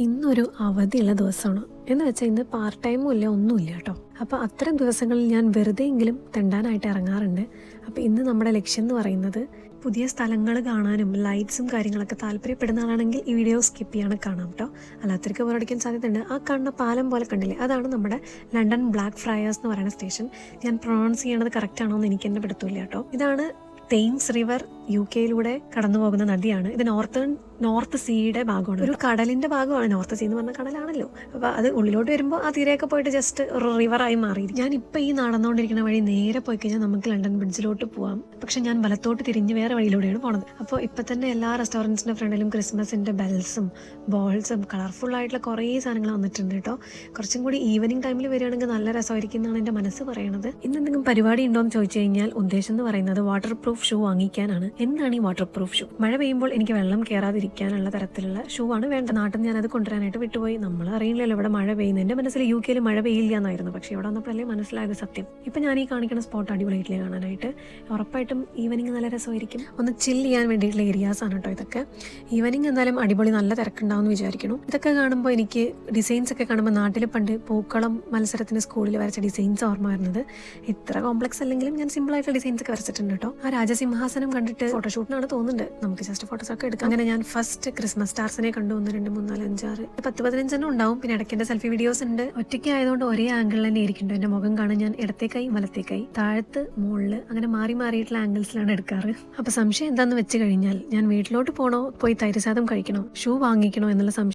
ഇന്നൊരു അവധിയുള്ള ദിവസമാണ് എന്ന് വെച്ചാൽ ഇന്ന് പാർട്ട് ടൈമും ഇല്ല ഒന്നുമില്ല കേട്ടോ. അപ്പോൾ അത്തരം ദിവസങ്ങളിൽ ഞാൻ വെറുതെയെങ്കിലും തെണ്ടാനായിട്ട് ഇറങ്ങാറുണ്ട്. അപ്പോൾ ഇന്ന് നമ്മുടെ ലക്ഷ്യം എന്ന് പറയുന്നത് പുതിയ സ്ഥലങ്ങൾ കാണാനും ലൈറ്റ്സും കാര്യങ്ങളൊക്കെ താല്പര്യപ്പെടുന്ന ആളാണെങ്കിൽ ഈ വീഡിയോ സ്കിപ്പ് ചെയ്യാതെ കാണാം കേട്ടോ. അല്ലാത്തവർക്ക് ബോറടിക്കാൻ സാധ്യതയുണ്ട്. ആ കാണുന്ന പാലം പോലെ കണ്ടില്ലേ, അതാണ് നമ്മുടെ ലണ്ടൻ ബ്ലാക്ക് ഫ്രൈയേഴ്സ് എന്ന് പറയുന്ന സ്റ്റേഷൻ. ഞാൻ പ്രൊണൗൺസ് ചെയ്യണത് കറക്റ്റ് ആണോ എന്ന് എനിക്ക് തന്നെ പെടുത്തില്ല കേട്ടോ. ഇതാണ് തെയിംസ് റിവർ UK കടന്നു പോകുന്ന നദിയാണ്. ഇത് നോർത്ത് സീയുടെ ഭാഗമാണ്, ഒരു കടലിന്റെ ഭാഗമാണ്. നോർത്ത് സീ എന്ന് പറഞ്ഞ കടലാണല്ലോ. അപ്പോൾ അത് ഉള്ളിലോട്ട് വരുമ്പോൾ ആ തീരെയൊക്കെ പോയിട്ട് ജസ്റ്റ് ഒരു റിവറായി മാറിയിരിക്കും. ഞാൻ ഇപ്പം ഈ നടന്നുകൊണ്ടിരിക്കുന്ന വഴി നേരെ പോയി കഴിഞ്ഞാൽ നമുക്ക് ലണ്ടൻ ബ്രിഡ്ജിലോട്ട് പോവാം. പക്ഷെ ഞാൻ വലത്തോട്ട് തിരിഞ്ഞ് വേറെ വഴിയിലൂടെയാണ് പോണത്. അപ്പോൾ ഇപ്പം തന്നെ എല്ലാ റെസ്റ്റോറൻറ്റ്സിന്റെ ഫ്രണ്ടിലും ക്രിസ്മസിന്റെ ബെൽസും ബോൾസും കളർഫുൾ ആയിട്ടുള്ള കുറേ സാധനങ്ങൾ വന്നിട്ടുണ്ട് കേട്ടോ. കുറച്ചും കൂടി ഈവനിങ് ടൈമിൽ വരികയാണെങ്കിൽ നല്ല രസമായിരിക്കും എന്നാണ് എൻ്റെ മനസ്സ് പറയണത്. ഇന്ന് എന്തെങ്കിലും പരിപാടി ഉണ്ടോ എന്ന് ചോദിച്ചു കഴിഞ്ഞാൽ ഉദ്ദേശം എന്ന് പറയുന്നത് വാട്ടർ പ്രൂഫ് ഷൂ വാങ്ങിക്കാനാണ്. എന്താണ് ഈ വാട്ടർ പ്രൂഫ് ഷൂ? മഴ പെയ്യുമ്പോൾ എനിക്ക് വെള്ളം കയറാതിരിക്കാനുള്ള തരത്തിലുള്ള ഷൂ ആണ് വേണ്ട. നാട്ടിൽ നിന്ന് ഞാനത് കൊണ്ടുവരാനായിട്ട് വിട്ടുപോയി. നമ്മൾ അറിയില്ലല്ലോ ഇവിടെ മഴ പെയ്യുന്നത്. എൻ്റെ മനസ്സിൽ UK മഴ പെയ്യില്ല എന്നായിരുന്നു, പക്ഷേ ഇവിടെ വന്നപ്പോഴല്ലേ മനസ്സിലായത് സത്യം. ഇപ്പം ഞാൻ ഈ കാണിക്കുന്ന സ്പോട്ട് അടിപൊളിയായിട്ടില്ലേ കാണാനായിട്ട്. ഉറപ്പായിട്ടും ഈവനിങ് നല്ല രസമായിരിക്കും. ഒന്ന് ചില്ല് ചെയ്യാൻ വേണ്ടിയിട്ടുള്ള ഏരിയാസ് ആണ് കേട്ടോ ഇതൊക്കെ. ഈവനിങ് എന്തായാലും അടിപൊളി നല്ല തിരക്കുണ്ടാവും വിചാരിക്കണം. ഇതൊക്കെ കാണുമ്പോൾ എനിക്ക് ഡിസൈൻസ് ഒക്കെ കാണുമ്പോൾ നാട്ടിൽ പണ്ട് പൂക്കളം മത്സരത്തിന് സ്കൂളിൽ വരച്ച ഡിസൈൻസ് ഓർമ്മ വരുന്നത്. ഇത്ര കോംപ്ലക്സ് അല്ലെങ്കിലും ഞാൻ സിമ്പിൾ ആയിട്ടുള്ള ഡിസൈൻസ് ഒക്കെ വരച്ചിട്ടുണ്ട് കേട്ടോ. ആ രാജസിംഹാസനം കണ്ടിട്ട് ഫോട്ടോഷൂട്ടിനാണ് തോന്നുന്നുണ്ട്. നമുക്ക് ജസ്റ്റ് ഫോട്ടോസ് ഒക്കെ എടുക്കാം. അങ്ങനെ ഞാൻ ഫസ്റ്റ് ക്രിസ്മസ് സ്റ്റാർസിനെ കണ്ടു. 1 2 3 4 5 6 10 15 ഉണ്ടാവും. പിന്നെ ഇടയ്ക്ക് എന്റെ സെൽഫി വീഡിയോസ് ഉണ്ട്. ഒറ്റയ്ക്ക് ആയതുകൊണ്ട് ഒരേ ആംഗിളിൽ തന്നെ ഇരിക്കുന്നുണ്ട്. എന്റെ മുഖം കാണാൻ ഞാൻ ഇടത്തേക്കായി വലത്തേക്കായി താഴത്ത് മുകളിൽ അങ്ങനെ മാറിയിട്ടുള്ള ആംഗിൾസിലാണ് എടുക്കാറ്. അപ്പൊ സംശയം എന്താന്ന് വെച്ച് കഴിഞ്ഞാൽ ഞാൻ വീട്ടിലോട്ട് പോണോ പോയി തൈര് സാദം കഴിക്കണോ ഷൂ വാങ്ങിക്കണോ എന്നുള്ള സംശയം